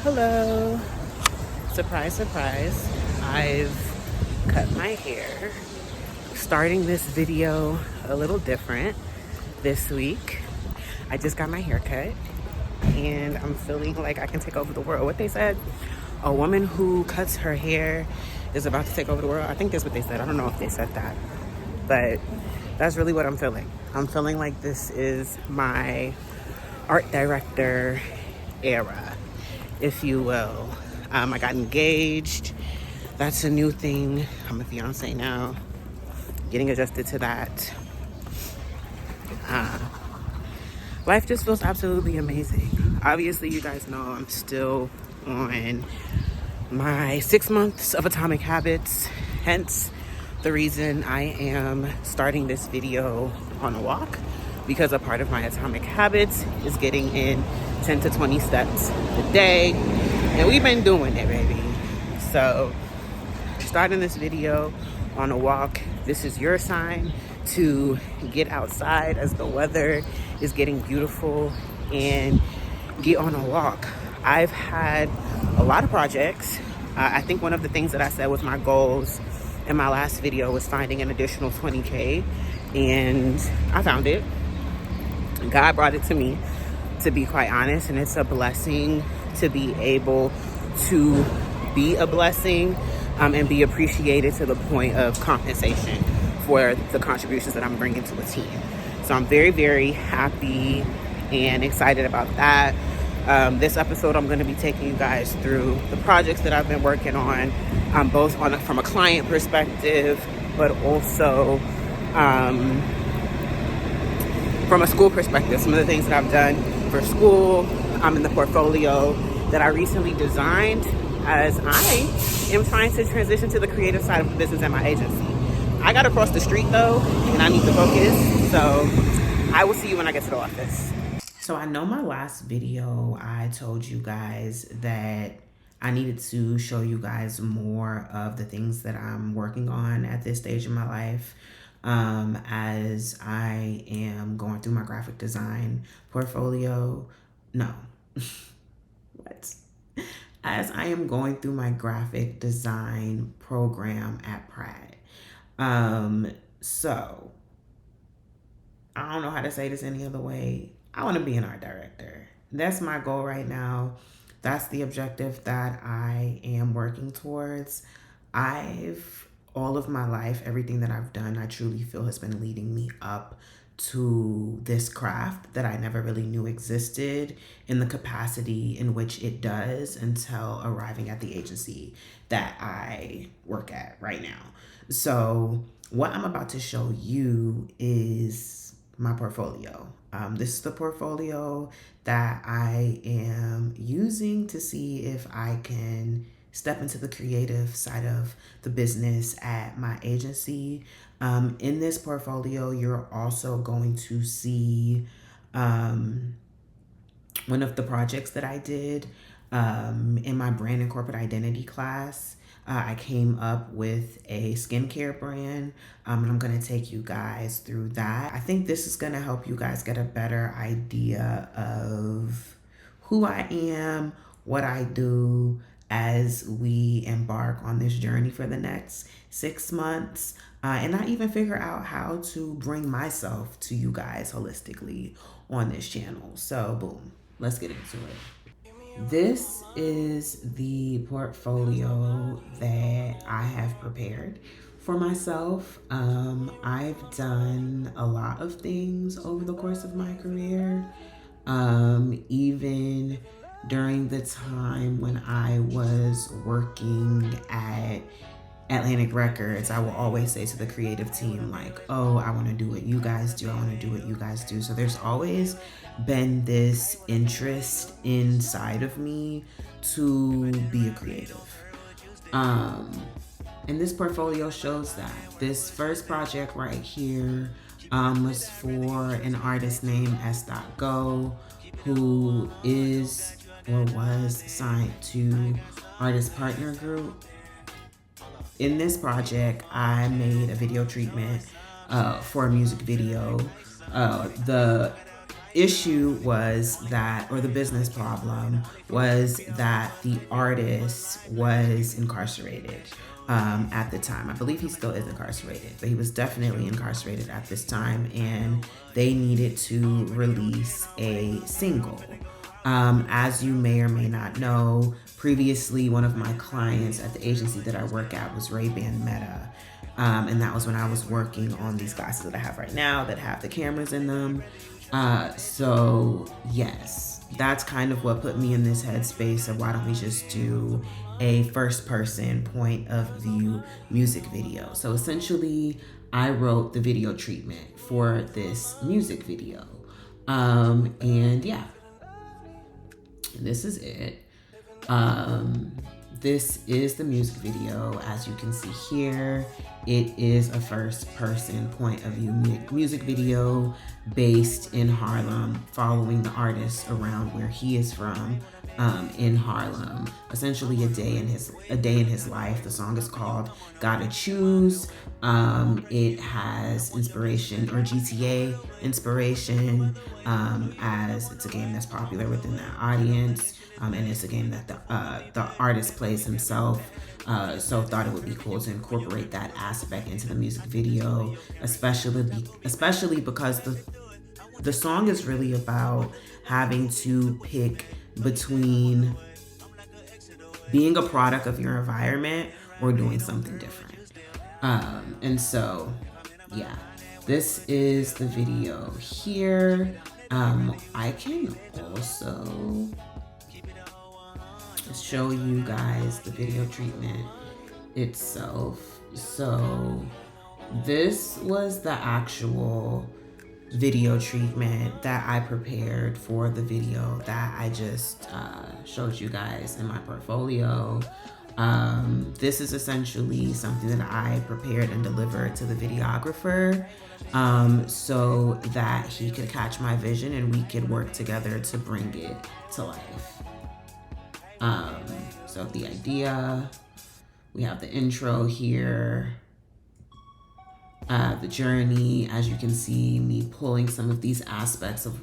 Hello. Surprise, surprise. I've cut my hair. Starting this video a little different this week. I just got my hair cut and I'm feeling like I can take over the world. What they said, a woman who cuts her hair is about to take over the world. I think that's what they said. I don't know if they said that, but that's really what I'm feeling. I'm feeling like this is my art director era, if you will. I got engaged. That's a new thing. I'm a fiance now. Getting adjusted to that. Life just feels absolutely amazing. Obviously, you guys know I'm still on my 6 months of Atomic Habits. Hence the reason I am starting this video on a walk, because a part of my Atomic Habits is getting in 10 to 20 steps a day. And we've been doing it, baby. So starting this video on a walk, this is your sign to get outside as the weather is getting beautiful and get on a walk. I've had a lot of projects. I think one of the things that I said was my goals in my last video was finding an additional 20K, and I found it. God brought it to me, to be quite honest, and it's a blessing to be able to be a blessing and be appreciated to the point of compensation for the contributions that I'm bringing to a team. So I'm very, very happy and excited about that. This episode, I'm going to be taking you guys through the projects that I've been working on, both from a client perspective, but also from a school perspective. Some of the things that I've done for school, in the portfolio that I recently designed, as I am trying to transition to the creative side of the business at my agency. I got to cross the street though, and I need to focus. So I will see you when I get to the office. So I know my last video, I told you guys that I needed to show you guys more of the things that I'm working on at this stage in my life, as I am going through my graphic design portfolio. No, what? As I am going through my graphic design program at Pratt. So I don't know how to say this any other way. I want to be an art director. That's my goal right now. That's the objective that I am working towards. All of my life, everything that I've done, I truly feel has been leading me up to this craft that I never really knew existed in the capacity in which it does until arriving at the agency that I work at right now. So what I'm about to show you is my portfolio. This is the portfolio that I am using to see if I can step into the creative side of the business at my agency. In this portfolio, you're also going to see one of the projects that I did in my brand and corporate identity class. I came up with a skincare brand, and I'm going to take you guys through that. I think this is going to help you guys get a better idea of who I am, what I do, as we embark on this journey for the next 6 months, and I even figure out how to bring myself to you guys holistically on this channel. So boom, let's get into it. This is the portfolio that I have prepared for myself. I've done a lot of things over the course of my career, even during the time when I was working at Atlantic Records. I will always say to the creative team, like, oh, I want to do what you guys do. I want to do what you guys do. So there's always been this interest inside of me to be a creative. And this portfolio shows that. This first project right here was for an artist named S.Go, who is or was signed to Artist Partner Group. In this project, I made a video treatment for a music video. The issue was that, or the business problem was that the artist was incarcerated at the time. I believe he still is incarcerated, but he was definitely incarcerated at this time, and they needed to release a single. As you may or may not know, previously one of my clients at the agency that I work at was Ray-Ban Meta. And that was when I was working on these glasses that I have right now that have the cameras in them. So yes, that's kind of what put me in this headspace of why don't we just do a first person point of view music video. So essentially I wrote the video treatment for this music video. And yeah, this is it. This is the music video. As you can see here, it is a first person point of view music video based in Harlem, following the artist around where he is from in Harlem. Essentially a day in his life. The song is called Gotta Choose. It has inspiration, or GTA inspiration, as it's a game that's popular within that audience. And it's a game that the artist plays himself. So thought it would be cool to incorporate that aspect into the music video, especially because the song is really about having to pick between being a product of your environment or doing something different. And so, yeah, this is the video here. I can also show you guys the video treatment itself. So this was the actual video treatment that I prepared for the video that I just showed you guys in my portfolio. This is essentially something that I prepared and delivered to the videographer so that he could catch my vision and we could work together to bring it to life. So the idea, we have the intro here, the journey, as you can see, me pulling some of these aspects of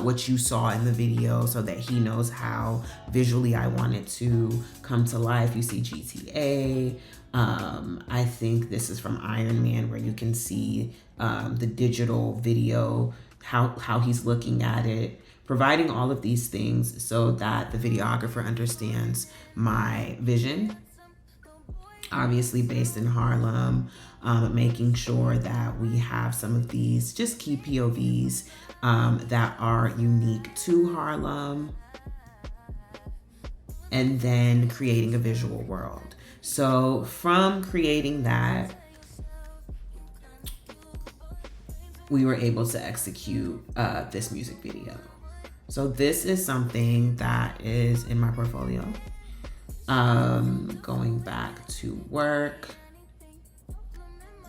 what you saw in the video so that he knows how visually I want it to come to life. You see GTA. I think this is from Iron Man, where you can see the digital video, how he's looking at it, providing all of these things so that the videographer understands my vision. Obviously based in Harlem, making sure that we have some of these just key POVs that are unique to Harlem, and then creating a visual world. So from creating that, we were able to execute this music video. So this is something that is in my portfolio. Going back to work,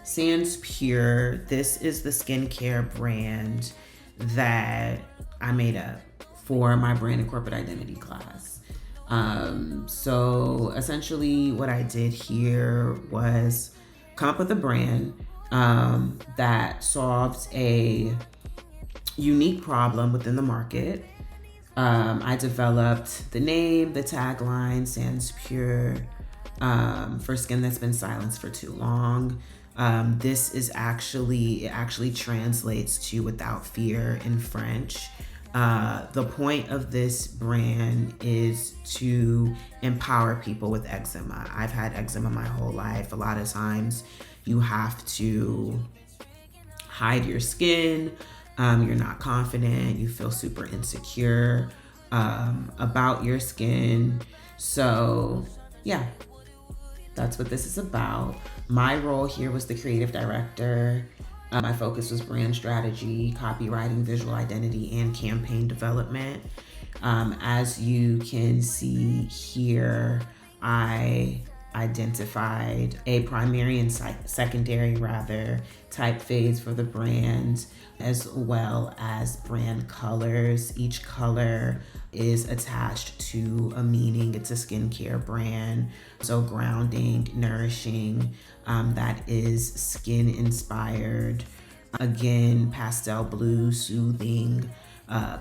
Sans Pure. This is the skincare brand that I made up for my brand and corporate identity class. So essentially what I did here was come up with a brand that solves a unique problem within the market. I developed the name, the tagline, Sans Pure, for skin that's been silenced for too long. This is it actually translates to without fear in French. The point of this brand is to empower people with eczema. I've had eczema my whole life. A lot of times you have to hide your skin. You're not confident. You feel super insecure about your skin. So yeah, that's what this is about. My role here was the creative director. My focus was brand strategy, copywriting, visual identity, and campaign development. As you can see here, I identified a primary and secondary typeface for the brand, as well as brand colors. Each color is attached to a meaning. It's a skincare brand, so grounding, nourishing, that is skin inspired. Again, pastel blue, soothing,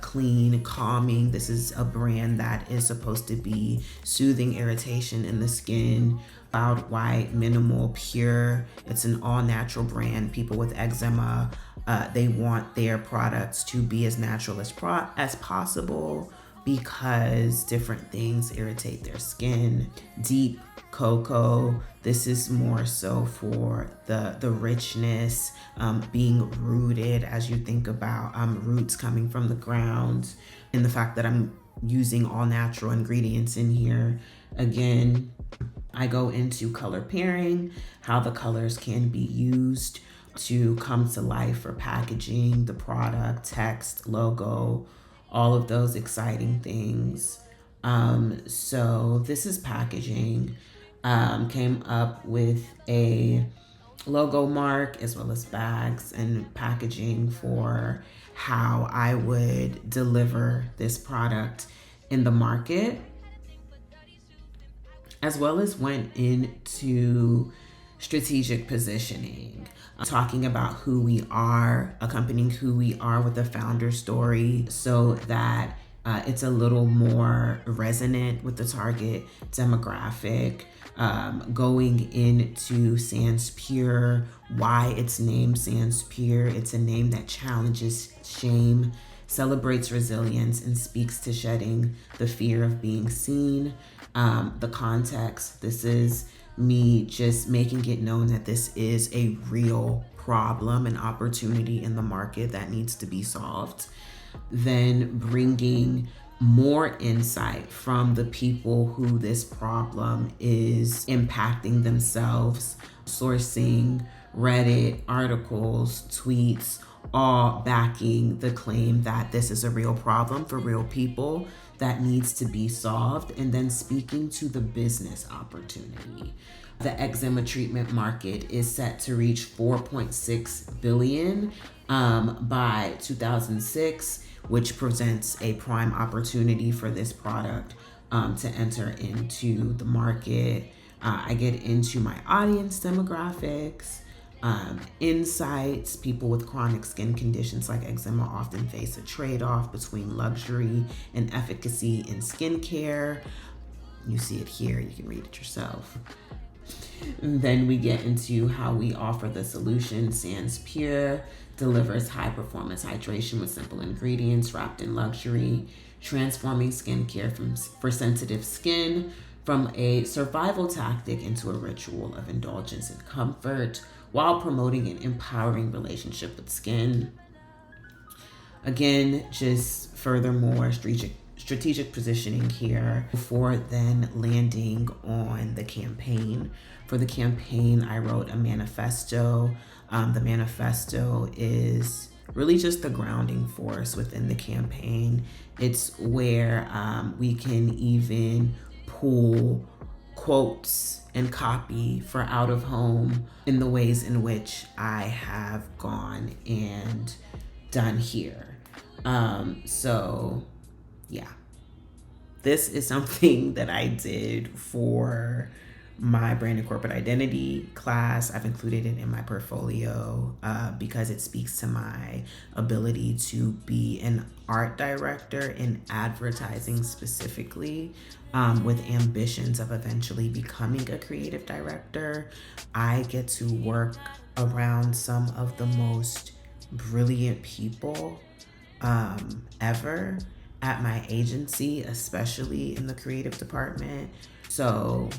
clean, calming. This is a brand that is supposed to be soothing irritation in the skin, loud, white, minimal, pure. It's an all natural brand. People with eczema, they want their products to be as natural as possible because different things irritate their skin. Deep cocoa, this is more so for the richness, being rooted as you think about roots coming from the ground, and the fact that I'm using all natural ingredients in here. Again, I go into color pairing, how the colors can be used to come to life for packaging, the product, text, logo, all of those exciting things. So this is packaging. Came up with a logo mark as well as bags and packaging for how I would deliver this product in the market, as well as went into strategic positioning, talking about who we are, accompanying who we are with the founder story so that it's a little more resonant with the target demographic. Going into Sans Pure, why it's named Sans Pure. It's a name that challenges shame, celebrates resilience, and speaks to shedding the fear of being seen. The context, this is me just making it known that this is a real problem and opportunity in the market that needs to be solved. Then bringing more insight from the people who this problem is impacting themselves, sourcing Reddit articles, tweets, all backing the claim that this is a real problem for real people that needs to be solved, and then speaking to the business opportunity. The eczema treatment market is set to reach 4.6 billion by 2006, which presents a prime opportunity for this product to enter into the market. I get into my audience demographics, insights. People with chronic skin conditions like eczema often face a trade-off between luxury and efficacy in skincare. You see it here, you can read it yourself. And then we get into how we offer the solution. Sans Pure delivers high performance hydration with simple ingredients wrapped in luxury, transforming skincare for sensitive skin from a survival tactic into a ritual of indulgence and comfort, while promoting an empowering relationship with skin. Again, just furthermore strategic positioning here before then landing on the campaign. For the campaign, I wrote a manifesto. The manifesto is really just the grounding force within the campaign. It's where we can even pull quotes and copy for out of home in the ways in which I have gone and done here. So yeah, this is something that I did for my brand and corporate identity class. I've included it in my portfolio because it speaks to my ability to be an art director in advertising specifically, with ambitions of eventually becoming a creative director. I get to work around some of the most brilliant people ever at my agency, especially in the creative department. So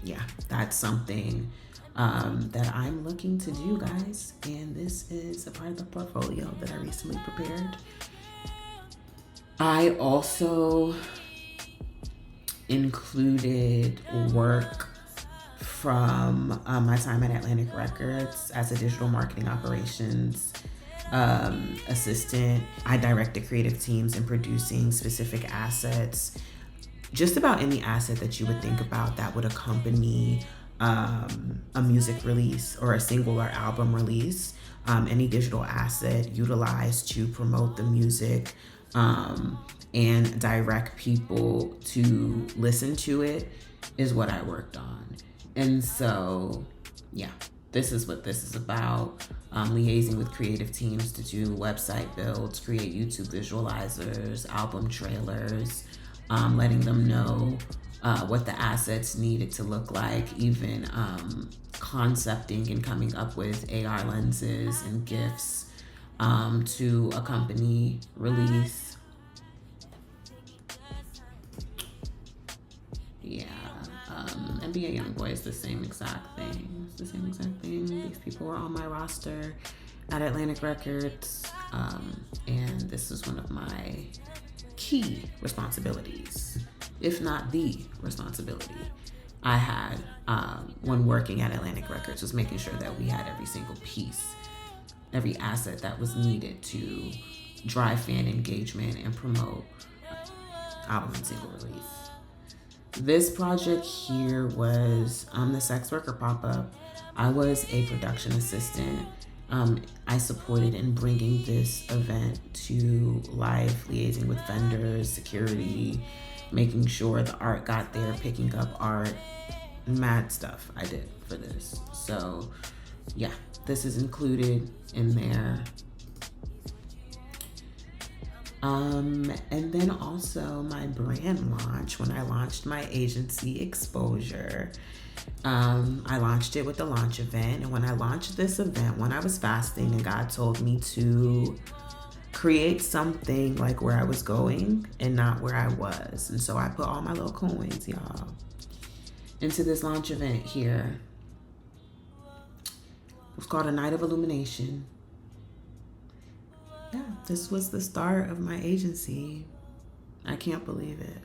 yeah, that's something that I'm looking to do, guys. And this is a part of the portfolio that I recently prepared. I also included work from my time at Atlantic Records as a digital marketing operations assistant. I directed creative teams in producing specific assets, just about any asset that you would think about that would accompany a music release or a single or album release. Any digital asset utilized to promote the music and direct people to listen to it is what I worked on. And so, yeah, this is what this is about. Liaising with creative teams to do website builds, create YouTube visualizers, album trailers, letting them know what the assets needed to look like, even concepting and coming up with AR lenses and GIFs to accompany release. Yeah, NBA Youngboy is the same exact thing. It's the same exact thing. These people were on my roster at Atlantic Records, and this is one of my key responsibilities, if not the responsibility I had when working at Atlantic Records, was making sure that we had every single piece, every asset that was needed to drive fan engagement and promote album and single release. This project here was the sex worker pop-up. I was a production assistant. I supported in bringing this event to life, liaising with vendors, security, making sure the art got there, picking up art, mad stuff I did for this. So yeah, this is included in there. And then also my brand launch, when I launched my agency Exposure. I launched it with the launch event. And when I launched this event, when I was fasting and God told me to create something like where I was going and not where I was. And so I put all my little coins, y'all, into this launch event here. It was called a Night of Illumination. Yeah, this was the start of my agency. I can't believe it.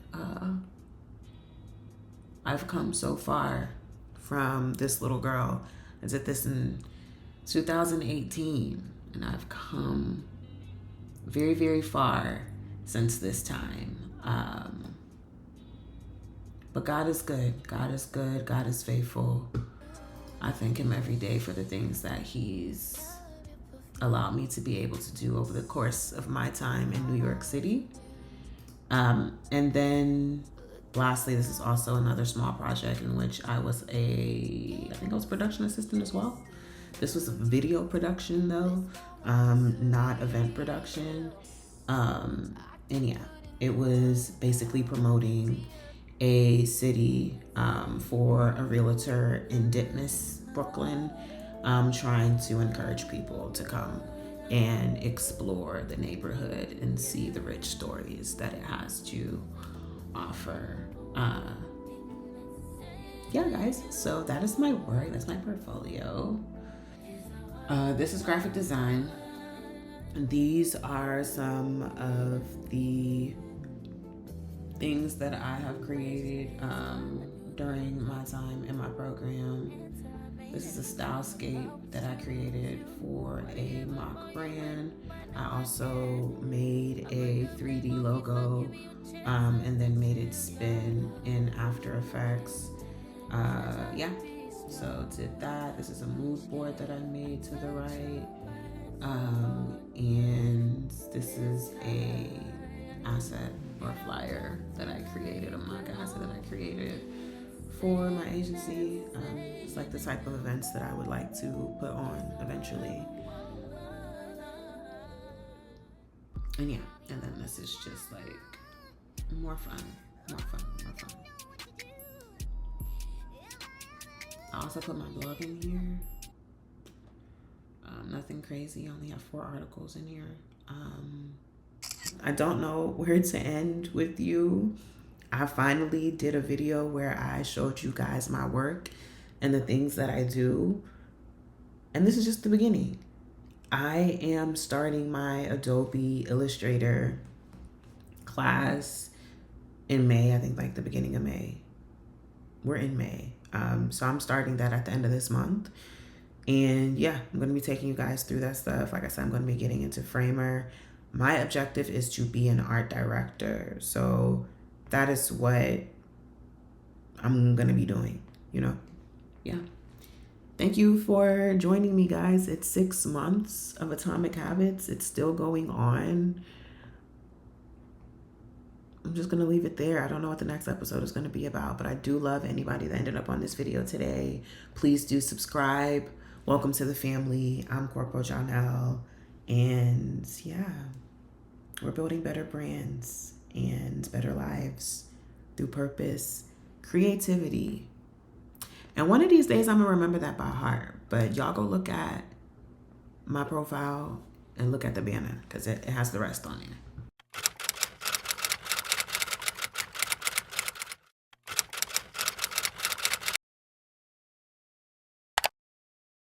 I've come so far from this little girl. I did this in 2018, and I've come very, very far since this time. But God is good. God is good. God is faithful. I thank him every day for the things that he's allowed me to be able to do over the course of my time in New York City. And then lastly, this is also another small project in which I was I think I was production assistant as well. This was a video production though, not event production. And yeah, it was basically promoting a city for a realtor in Ditmas, Brooklyn, trying to encourage people to come and explore the neighborhood and see the rich stories that it has to offer. Yeah, guys, so that is my work. That's my portfolio. This is graphic design. These are some of the things that I have created during my time in my program. This is a stylescape that I created for a mock brand. I also made a 3D logo and then made it spin in After Effects. Yeah, so did that. This is a mood board that I made to the right. And this is a asset or flyer that I created, a mock asset that I created for my agency. It's like the type of events that I would like to put on eventually. And yeah, and then this is just like more fun. I also put my blog in here. Nothing crazy, I only have 4 articles in here. I don't know where to end with you. I finally did a video where I showed you guys my work and the things that I do. And this is just the beginning. I am starting my Adobe Illustrator class in May, I think like the beginning of May. We're in May. So I'm starting that at the end of this month. And yeah, I'm going to be taking you guys through that stuff. Like I said, I'm going to be getting into Framer. My objective is to be an art director. So that is what I'm going to be doing, you know? Yeah. Thank you for joining me, guys. It's 6 months of Atomic Habits. It's still going on. I'm just going to leave it there. I don't know what the next episode is going to be about, but I do love anybody that ended up on this video today. Please do subscribe. Welcome to the family. I'm Corpo Janelle. And yeah, we're building better brands and better lives through purpose, creativity. And one of these days, I'm going to remember that by heart. But y'all go look at my profile and look at the banner because it has the rest on there.